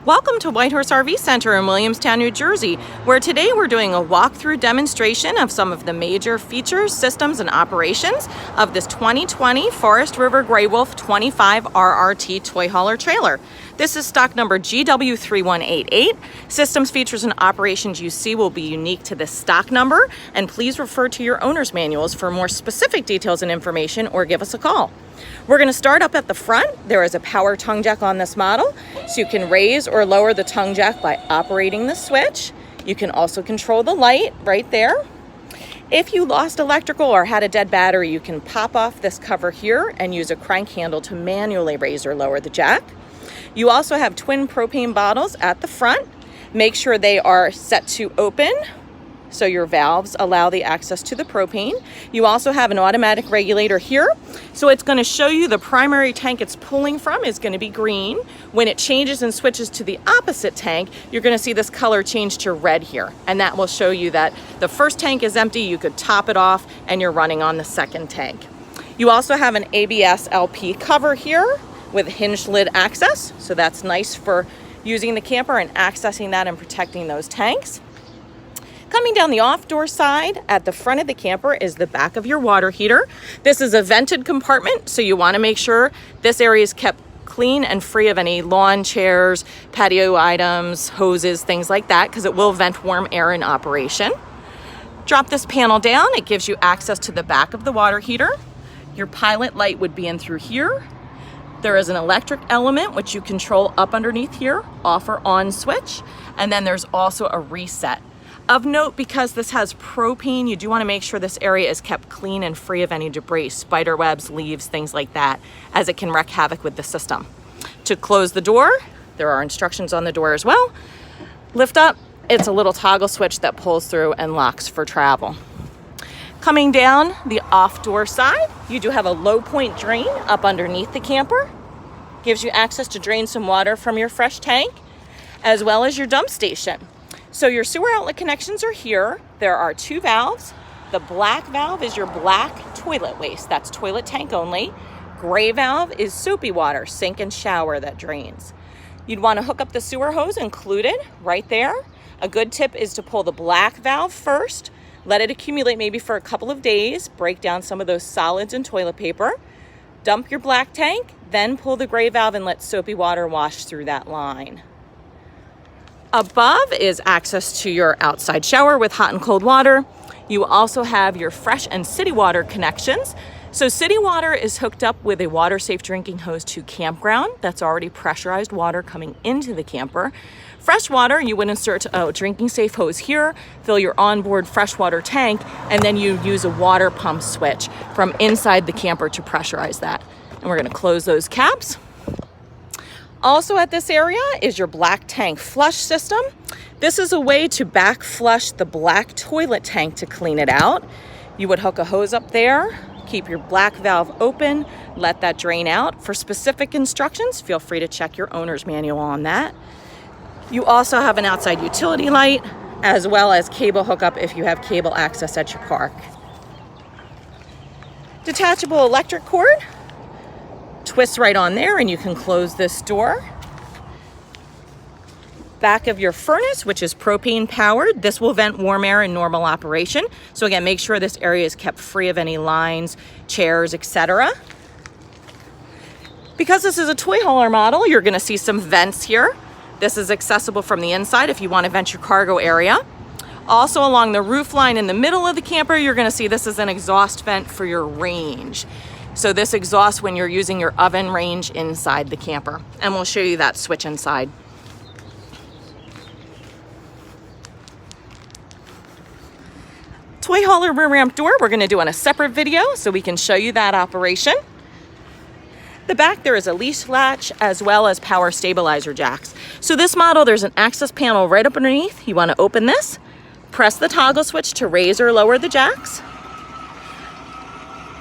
Welcome to Whitehorse RV Center in Williamstown, New Jersey, where today we're doing a walkthrough demonstration of some of the major features, systems, and operations of this 2020 Forest River Grey Wolf 25 RRT toy hauler trailer. This is stock number GW3188. Systems, features, and operations you see will be unique to this stock number, and please refer to your owner's manuals for more specific details and information, or give us a call. We're going to start up at the front. There is a power tongue jack on this model, so you can raise or lower the tongue jack by operating the switch. You can also control the light right there. If you lost electrical or had a dead battery, you can pop off this cover here and use a crank handle to manually raise or lower the jack. You also have twin propane bottles at the front. Make sure they are set to open, so your valves allow the access to the propane. You also have an automatic regulator here. So it's going to show you the primary tank it's pulling from is going to be green. When it changes and switches to the opposite tank, you're going to see this color change to red here. And that will show you that the first tank is empty, you could top it off, and you're running on the second tank. You also have an ABS LP cover here with hinged lid access. So that's nice for using the camper and accessing that and protecting those tanks. Coming down the off-door side at the front of the camper is the back of your water heater. This is a vented compartment, so you want to make sure this area is kept clean and free of any lawn chairs, patio items, hoses, things like that, because it will vent warm air in operation. Drop this panel down. It gives you access to the back of the water heater. Your pilot light would be in through here. There is an electric element which you control up underneath here, off or on switch, and then there's also a reset. Of note, because this has propane, you do want to make sure this area is kept clean and free of any debris, spider webs, leaves, things like that, as it can wreak havoc with the system. To close the door, there are instructions on the door as well. Lift up, it's a little toggle switch that pulls through and locks for travel. Coming down the off-door side, you do have a low point drain up underneath the camper. Gives you access to drain some water from your fresh tank, as well as your dump station. So your sewer outlet connections are here. There are two valves. The black valve is your black toilet waste. That's toilet tank only. Gray valve is soapy water, sink and shower that drains. You'd want to hook up the sewer hose included right there. A good tip is to pull the black valve first. Let it accumulate maybe for a couple of days. Break down some of those solids in toilet paper. Dump your black tank, then pull the gray valve and let soapy water wash through that line. Above is access to your outside shower with hot and cold water. You also have your fresh and city water connections. So city water is hooked up with a water safe drinking hose to campground. That's already pressurized water coming into the camper. Fresh water, you would insert a drinking safe hose here, fill your onboard freshwater tank, and then you use a water pump switch from inside the camper to pressurize that. And we're going to close those caps. Also at this area is your black tank flush system. This is a way to back flush the black toilet tank to clean it out. You would hook a hose up there, keep your black valve open, let that drain out. For specific instructions, feel free to check your owner's manual on that. You also have an outside utility light, as well as cable hookup if you have cable access at your park. Detachable electric cord. Twist right on there and you can close this door. Back of your furnace, which is propane powered, this will vent warm air in normal operation. So again, make sure this area is kept free of any lines, chairs, etc. Because this is a toy hauler model, you're going to see some vents here. This is accessible from the inside if you want to vent your cargo area. Also along the roof line in the middle of the camper, you're going to see this is an exhaust vent for your range. So this exhausts when you're using your oven range inside the camper. And we'll show you that switch inside. Toy hauler rear ramp door, we're going to do on a separate video so we can show you that operation. The back, there is a leash latch as well as power stabilizer jacks. So this model, there's an access panel right up underneath. You want to open this, press the toggle switch to raise or lower the jacks.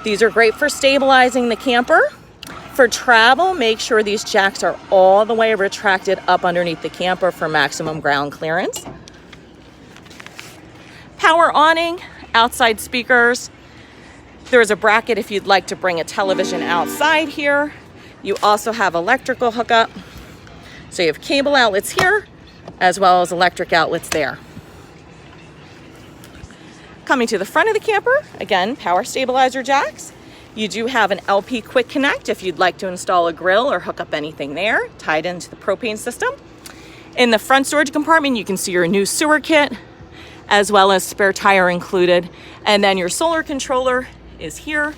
These are great for stabilizing the camper. For travel, make sure these jacks are all the way retracted up underneath the camper for maximum ground clearance. Power awning, outside speakers. There is a bracket if you'd like to bring a television outside here. You also have electrical hookup. So you have cable outlets here, as well as electric outlets there. Coming to the front of the camper, again, power stabilizer jacks. You do have an LP Quick Connect if you'd like to install a grill or hook up anything there, tied into the propane system. In the front storage compartment, you can see your new sewer kit, as well as spare tire included. And then your solar controller is here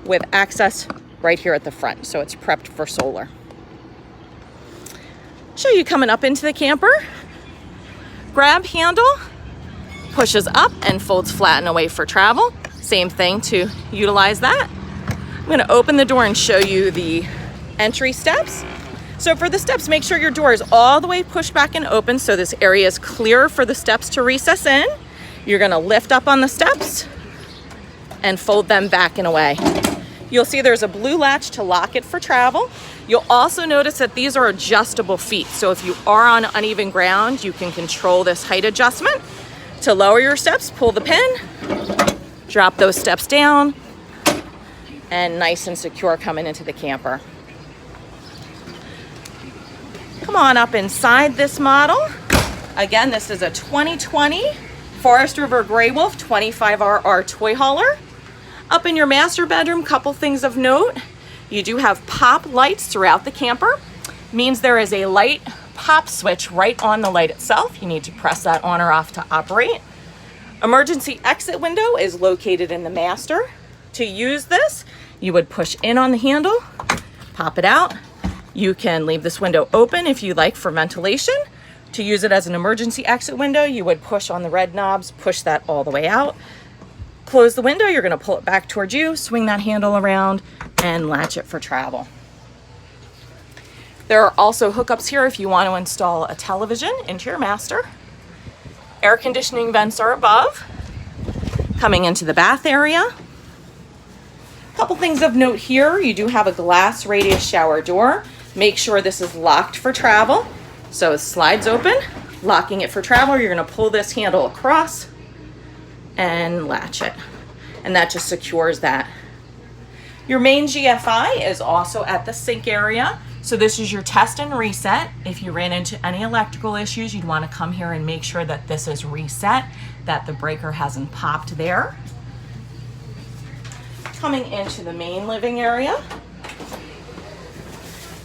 with access right here at the front. So it's prepped for solar. Show you coming up into the camper. Grab handle, pushes up and folds flat and away for travel. Same thing to utilize that. I'm going to open the door and show you the entry steps. So for the steps, make sure your door is all the way pushed back and open so this area is clear for the steps to recess in. You're going to lift up on the steps and fold them back and away. You'll see there's a blue latch to lock it for travel. You'll also notice that these are adjustable feet. So if you are on uneven ground, you can control this height adjustment. To lower your steps, pull the pin, drop those steps down, and nice and secure coming into the camper. Come on up inside this model. Again, this is a 2020 Forest River Gray Wolf 25RR toy hauler. Up in your master bedroom, couple things of note. You do have pop lights throughout the camper. Means there is a light pop switch right on the light itself. You need to press that on or off to operate. Emergency exit window is located in the master. To use this, you would push in on the handle, pop it out. You can leave this window open if you like for ventilation. To use it as an emergency exit window, you would push on the red knobs, push that all the way out. Close the window, you're going to pull it back towards you, swing that handle around, and latch it for travel. There are also hookups here if you want to install a television into your master. Air conditioning vents are above. Coming into the bath area. Couple things of note here, you do have a glass radius shower door. Make sure this is locked for travel. So it slides open, locking it for travel. You're going to pull this handle across and latch it. And that just secures that. Your main GFI is also at the sink area. So this is your test and reset. If you ran into any electrical issues, you'd want to come here and make sure that this is reset, that the breaker hasn't popped there. Coming into the main living area,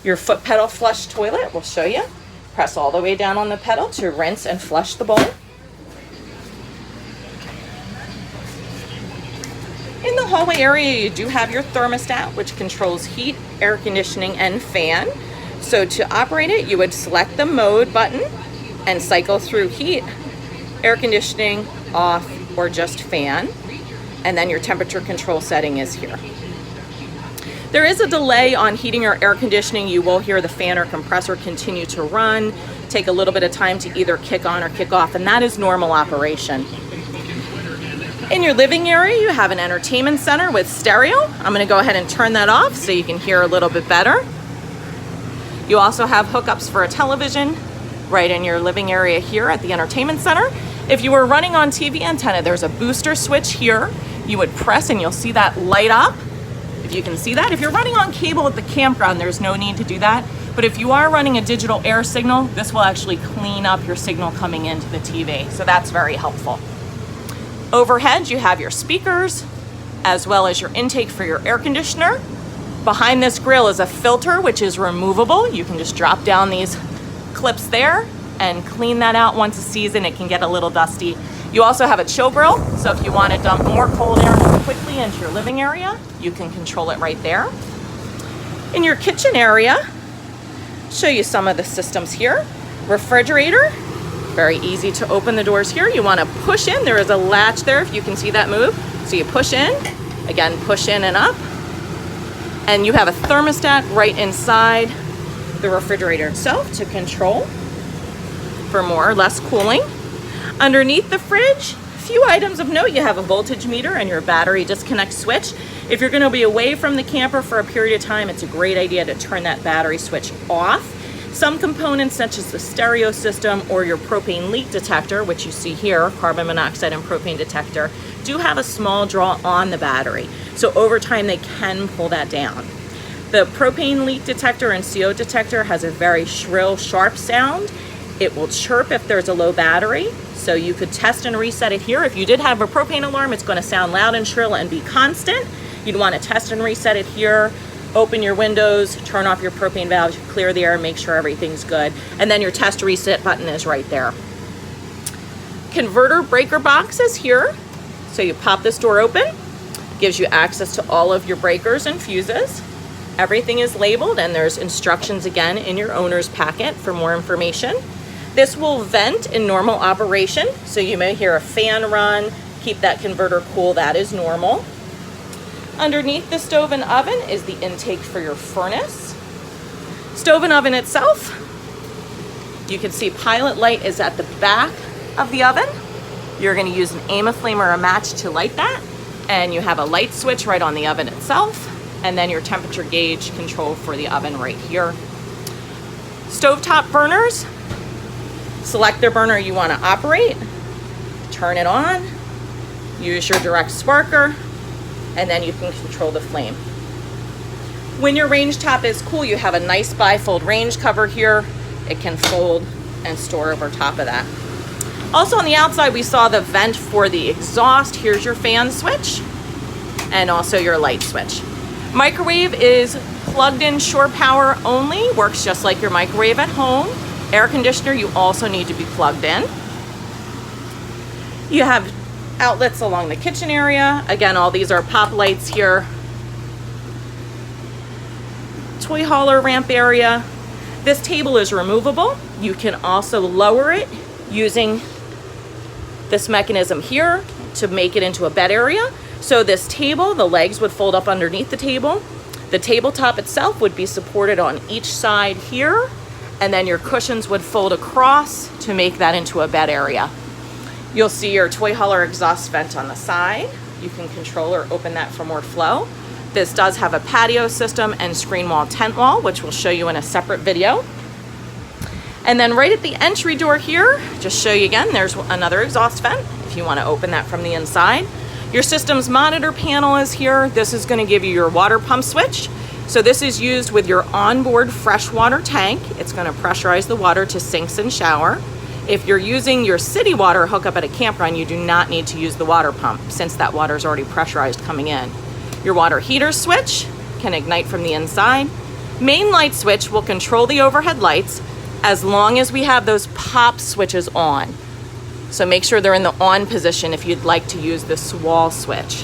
your foot pedal flush toilet, we'll show you. Press all the way down on the pedal to rinse and flush the bowl. In the hallway area, you do have your thermostat, which controls heat, air conditioning, and fan. So to operate it, you would select the mode button and cycle through heat, air conditioning, off, or just fan. And then your temperature control setting is here. There is a delay on heating or air conditioning. You will hear the fan or compressor continue to run, take a little bit of time to either kick on or kick off, and that is normal operation. In your living area, you have an entertainment center with stereo. I'm going to go ahead and turn that off so you can hear a little bit better. You also have hookups for a television right in your living area here at the entertainment center. If you were running on TV antenna, there's a booster switch here. You would press and you'll see that light up. If you can see that. If you're running on cable at the campground, there's no need to do that. But if you are running a digital air signal, this will actually clean up your signal coming into the TV. So that's very helpful. Overhead, you have your speakers, as well as your intake for your air conditioner. Behind this grill is a filter, which is removable. You can just drop down these clips there and clean that out once a season. It can get a little dusty. You also have a chill grill, so if you want to dump more cold air quickly into your living area, you can control it right there. In your kitchen area, show you some of the systems here. Refrigerator, very easy to open the doors here. You want to push in, there is a latch there if you can see that move. So you push in, again push in and up, and you have a thermostat right inside the refrigerator itself to control for more or less cooling. Underneath the fridge, a few items of note. You have a voltage meter and your battery disconnect switch. If you're going to be away from the camper for a period of time, it's a great idea to turn that battery switch off. Some components such as the stereo system or your propane leak detector, which you see here, carbon monoxide and propane detector, do have a small draw on the battery. So over time they can pull that down. The propane leak detector and CO detector has a very shrill, sharp sound. It will chirp if there's a low battery, so you could test and reset it here. If you did have a propane alarm, it's going to sound loud and shrill and be constant. You'd want to test and reset it here. Open your windows, turn off your propane valves, clear the air, make sure everything's good. And then your test reset button is right there. Converter breaker box is here. So you pop this door open, gives you access to all of your breakers and fuses. Everything is labeled, and there's instructions again in your owner's packet for more information. This will vent in normal operation, so you may hear a fan run, keep that converter cool, that is normal. Underneath the stove and oven is the intake for your furnace. Stove and oven itself, you can see pilot light is at the back of the oven. You're going to use an aim a flame or a match to light that, and you have a light switch right on the oven itself, and then your temperature gauge control for the oven right here. Stovetop burners, select the burner you want to operate, turn it on, use your direct sparker, and then you can control the flame. When your range top is cool, you have a nice bifold range cover here. It can fold and store over top of that. Also on the outside, we saw the vent for the exhaust. Here's your fan switch and also your light switch. Microwave is plugged in shore power only, works just like your microwave at home. Air conditioner, you also need to be plugged in. You have outlets along the kitchen area. Again, all these are pop lights here. Toy hauler ramp area. This table is removable. You can also lower it using this mechanism here to make it into a bed area. So this table, the legs would fold up underneath the table. The tabletop itself would be supported on each side here, and then your cushions would fold across to make that into a bed area. You'll see your toy hauler exhaust vent on the side. You can control or open that for more flow. This does have a patio system and screen wall tent wall, which we'll show you in a separate video. And then right at the entry door here, just show you again, there's another exhaust vent if you want to open that from the inside. Your system's monitor panel is here. This is going to give you your water pump switch. So this is used with your onboard freshwater tank. It's going to pressurize the water to sinks and shower. If you're using your city water hookup at a campground, you do not need to use the water pump since that water is already pressurized coming in. Your water heater switch can ignite from the inside. Main light switch will control the overhead lights as long as we have those pop switches on. So make sure they're in the on position if you'd like to use this wall switch.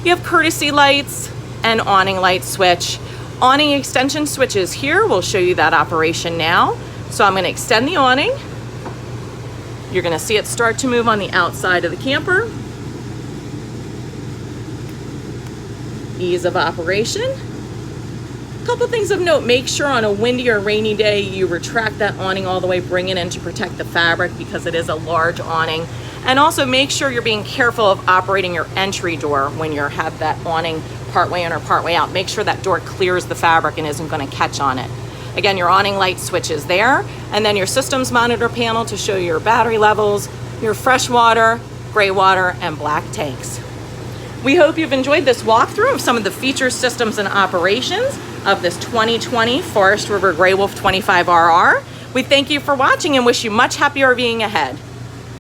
You have courtesy lights and awning light switch. Awning extension switches here. We'll show you that operation now. So I'm going to extend the awning. You're going to see it start to move on the outside of the camper. Ease of operation. Couple things of note, make sure on a windy or rainy day you retract that awning all the way, bring it in to protect the fabric because it is a large awning. And also make sure you're being careful of operating your entry door when you have that awning partway in or partway out. Make sure that door clears the fabric and isn't going to catch on it. Again, your awning light switch is there, and then your systems monitor panel to show your battery levels, your fresh water, gray water, and black tanks. We hope you've enjoyed this walkthrough of some of the features, systems, and operations of this 2020 Forest River Gray Wolf 25RR. We thank you for watching and wish you much happy RVing ahead.